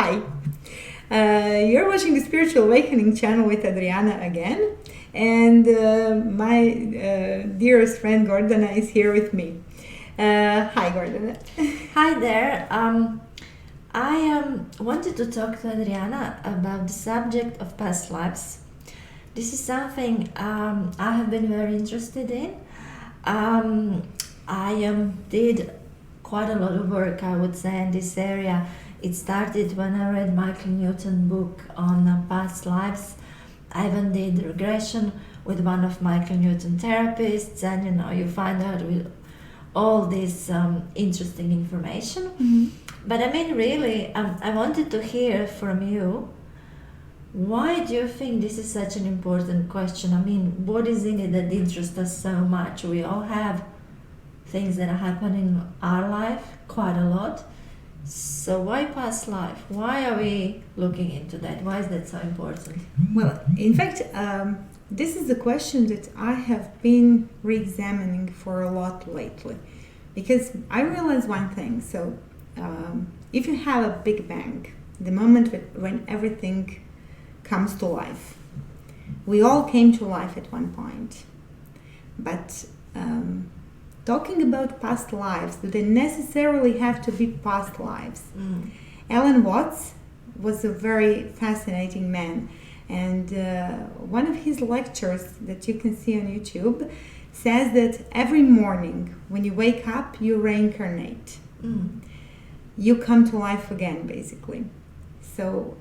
Hi. You're watching the Spiritual Awakening channel with Adriana again, and my dearest friend Gordana is here with me. Hi, Gordana. Hi there. I wanted to talk to Adriana about the subject of past lives. This is something I have been very interested in. I did quite a lot of work, I would say, in this area. It started when I read Michael Newton's book on past lives. I even did regression with one of Michael Newton therapists, and you find out with all this interesting information. Mm-hmm. But I mean, really, I wanted to hear from you. Why do you think this is such an important question? I mean, what is in it that interests us so much? We all have things that happen in our life, quite a lot. So why past life? Why are we looking into that? Why is that so important? Well, in fact, this is the question that I have been re-examining for a lot lately, because I realized one thing. So if you have a big bang, the moment when everything comes to life, we all came to life at one point. But talking about past lives, do they necessarily have to be past lives? Alan Watts was a very fascinating man, and one of his lectures that you can see on YouTube says that every morning when you wake up, you reincarnate. You come to life again, basically. So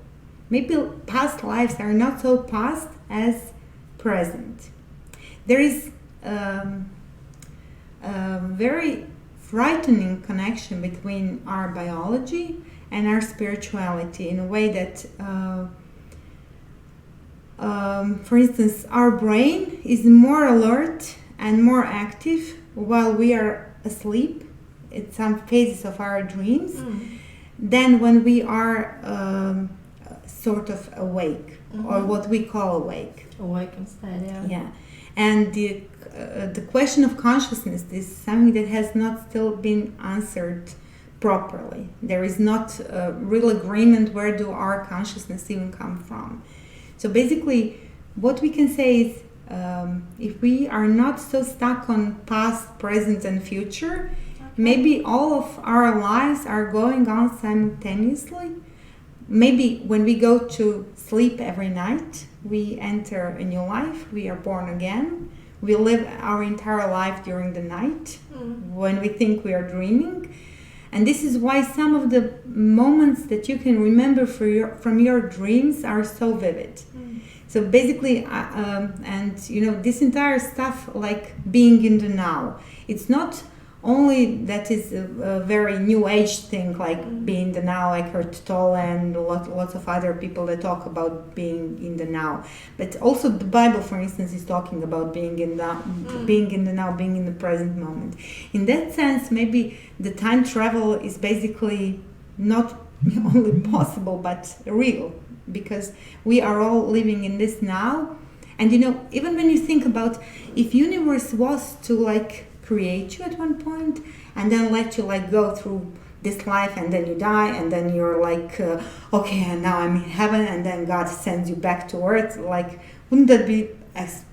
maybe past lives are not so past as present. There is a very frightening connection between our biology and our spirituality, in a way that, for instance, our brain is more alert and more active while we are asleep in some phases of our dreams than when we are sort of awake, or what we call awake. Awake instead, Yeah. And the question of consciousness is something that has not still been answered properly. There is not a real agreement where do our consciousness even come from. So basically, what we can say is, if we are not so stuck on past, present, and future, maybe all of our lives are going on simultaneously. Maybe when we go to sleep every night, we enter a new life, we are born again. We live our entire life during the night when we think we are dreaming. And this is why some of the moments that you can remember from your dreams are so vivid. So basically, this entire stuff, like being in the now, it's not only that is a very new age thing, like being in the now, like Eckhart Tolle and lots of other people that talk about being in the now. But also the Bible, for instance, is talking about being in the being in the now, being in the present moment. In that sense, maybe the time travel is basically not only possible but real, because we are all living in this now. And even when you think about, if universe was to create you at one point and then let you go through this life, and then you die, and then you're okay, and now I'm in heaven, and then God sends you back to earth, wouldn't that be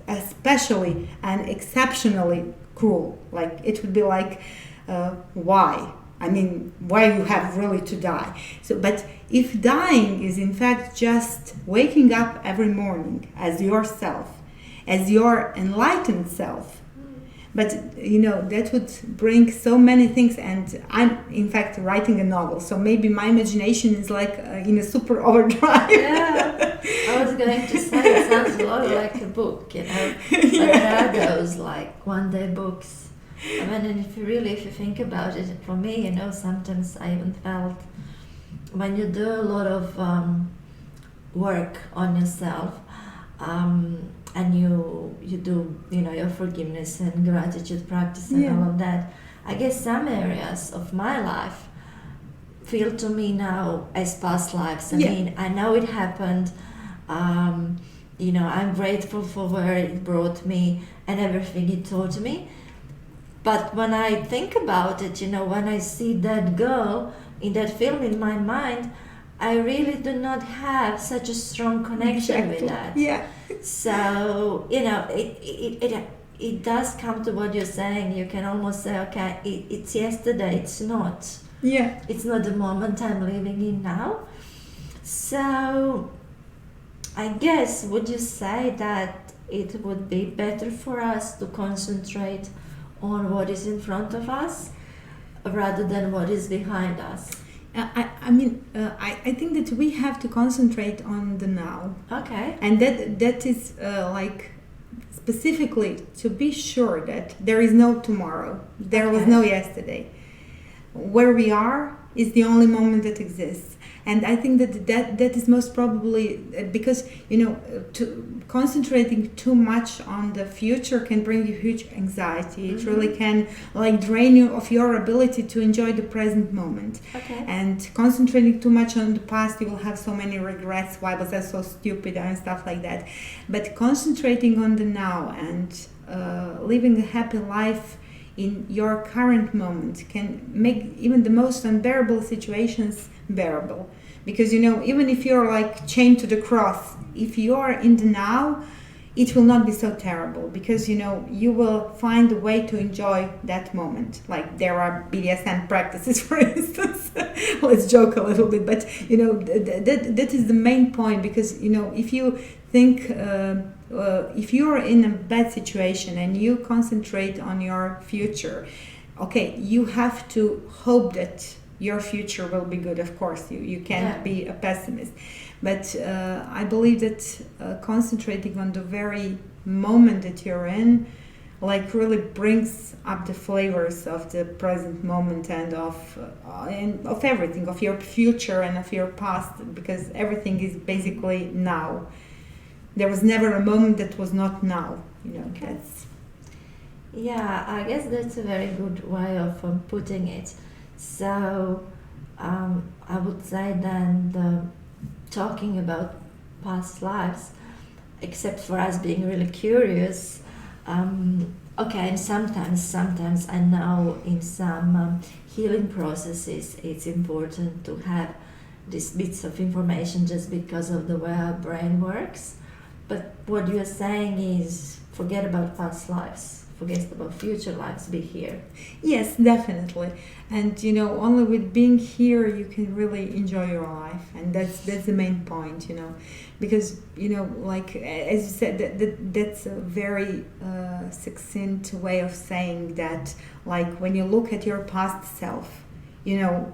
especially and exceptionally cruel? It would be why? I mean, why you have really to die? So, but if dying is in fact just waking up every morning as yourself, as your enlightened self, but that would bring so many things. And I'm in fact writing a novel, so maybe my imagination is in a super overdrive. Yeah, I was going to say it sounds a lot like a book, But there are those one day books. I mean, and if you think about it, for me, sometimes I even felt when you do a lot of work on yourself, and you do your forgiveness and gratitude practice and all of that, I guess some areas of my life feel to me now as past lives. I mean, I know it happened. I'm grateful for where it brought me and everything it taught me. But when I think about it, when I see that girl in that film in my mind, I really do not have such a strong connection with that. Yeah. So, it does come to what you're saying. You can almost say, okay, it's yesterday, it's not. Yeah. It's not the moment I'm living in now. So, I guess, would you say that it would be better for us to concentrate on what is in front of us rather than what is behind us? I think that we have to concentrate on the now. Okay. And that is like specifically to be sure that there is no tomorrow. There was no yesterday. Where we are is the only moment that exists. And I think that is most probably because, concentrating too much on the future can bring you huge anxiety. It really can drain you of your ability to enjoy the present moment. Okay. And concentrating too much on the past, you will have so many regrets. Why was I so stupid and stuff like that? But concentrating on the now and living a happy life in your current moment can make even the most unbearable situations bearable. Because even if you're chained to the cross, if you are in the now, it will not be so terrible, because you will find a way to enjoy that moment. Like there are BDSM practices, for instance. Let's joke a little bit, but that is the main point. Because if you think if you're in a bad situation and you concentrate on your future, okay, you have to hope that your future will be good. Of course, you can't be a pessimist, but I believe that concentrating on the very moment that you're in really brings up the flavors of the present moment and of everything, of your future and of your past, because everything is basically now. There was never a moment that was not now. Okay. I guess that's a very good way of putting it. So I would say then talking about past lives, except for us being really curious, and sometimes I know in some healing processes it's important to have these bits of information just because of the way our brain works. But what you're saying is forget about past lives, forget about future lives, be here. Yes, definitely. And only with being here you can really enjoy your life, and that's the main point. Because as you said, that's a very succinct way of saying that. When you look at your past self, you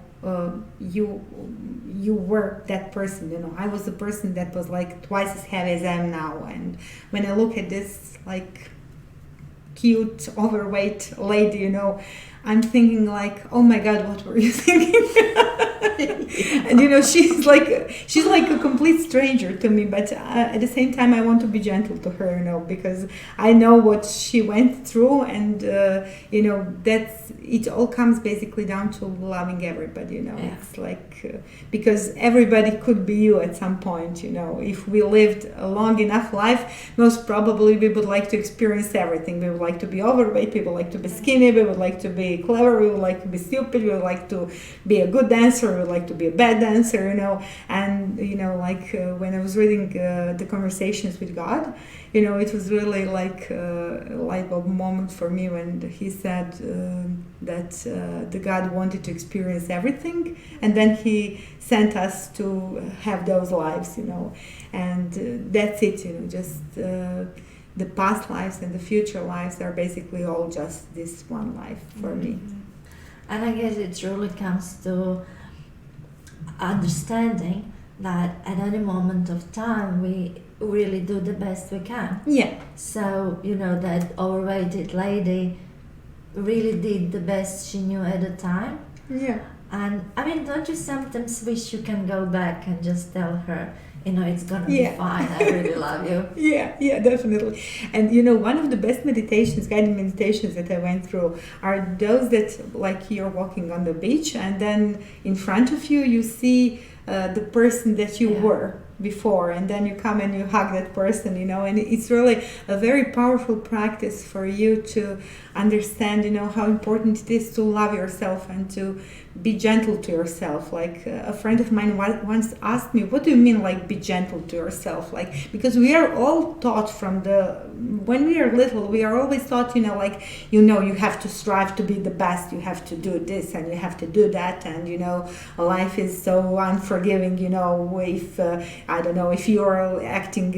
were that person. I was the person that was twice as heavy as I am now, and when I look at this cute overweight lady, I'm thinking oh my God, what were you thinking? And she's like a complete stranger to me, but at the same time I want to be gentle to her, because I know what she went through, and that's it. All comes basically down to loving everybody. It's because everybody could be you at some point. If we lived a long enough life, most probably we would like to experience everything. We would like to be overweight, we would like to be skinny, we would like to be clever, we would like to be stupid, we would like to be a good dancer, we would like to be a bad dancer, and when I was reading the Conversations with God, it was really like a light bulb moment for me when he said that the God wanted to experience everything, and then he sent us to have those lives, and that's it, just the past lives and the future lives are basically all just this one life for me. And I guess it really comes to understanding that at any moment of time we really do the best we can. Yeah. So, that overweighted lady really did the best she knew at the time. Yeah. And don't you sometimes wish you can go back and just tell her, it's gonna be fine, I really love you. Yeah, definitely. And one of the best guided meditations that I went through are those that you're walking on the beach, and then in front of you see the person that you were, before, and then you come and you hug that person, and it's really a very powerful practice for you to understand, how important it is to love yourself and to be gentle to yourself. Like a friend of mine once asked me, what do you mean, like, be gentle to yourself? Like, because we are all taught when we are little, we are always taught, you have to strive to be the best, you have to do this and you have to do that, and life is so unforgiving, if I don't know, if you're acting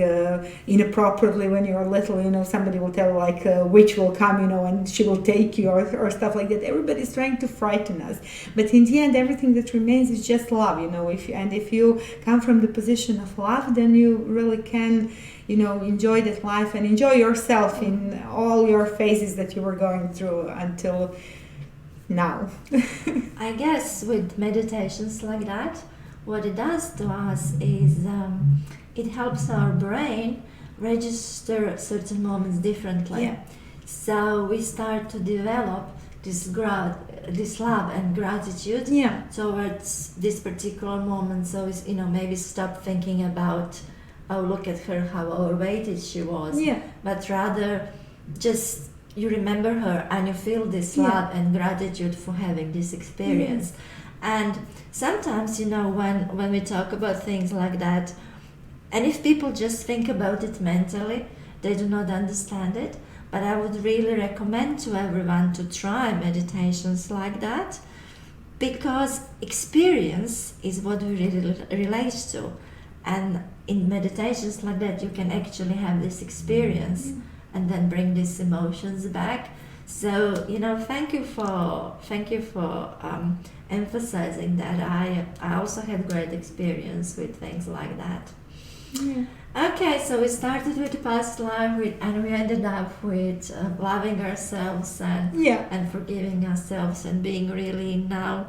inappropriately when you're little, somebody will tell, like, a witch will come, and she will take you, or stuff like that. Everybody's trying to frighten us, but in the end, everything that remains is just love. If you come from the position of love, then you really can, enjoy that life and enjoy yourself in all your phases that you were going through until now. I guess with meditations like that, what it does to us is it helps our brain register certain moments differently. Yeah. So we start to develop this love and gratitude towards this particular moment. So it's, maybe stop thinking about, oh, look at her, how overweighted she was. Yeah. But rather just you remember her and you feel this love and gratitude for having this experience. And sometimes, when we talk about things like that, and if people just think about it mentally, they do not understand it. But I would really recommend to everyone to try meditations like that, because experience is what we really relate to. And in meditations like that, you can actually have this experience and then bring these emotions back. So, thank you for emphasizing that. I also had great experience with things like that. Yeah. Okay, so we started with the past life, and we ended up with loving ourselves and forgiving ourselves and being really now,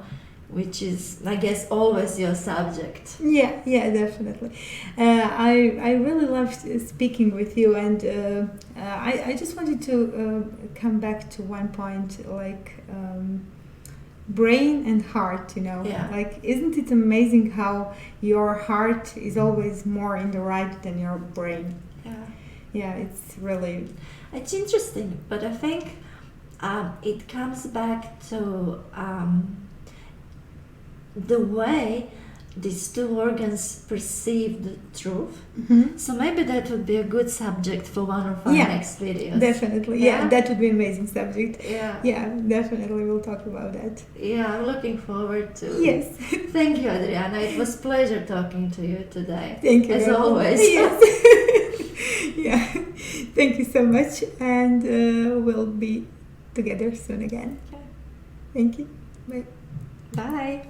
which is, I guess, always your subject. Yeah, definitely. I really loved speaking with you, and I just wanted to come back to one point, like brain and heart, like, isn't it amazing how your heart is always more in the right than your brain? It's interesting, but I think it comes back to the way these two organs perceive the truth. So maybe that would be a good subject for one of our next videos. Definitely. That would be an amazing subject. Definitely we'll talk about that. I'm looking forward to it. Yes. Thank you, Adriana. It was a pleasure talking to you today. Thank you. As always. Yes. Thank you so much, and we'll be together soon again. Okay. Thank you. Bye. Bye.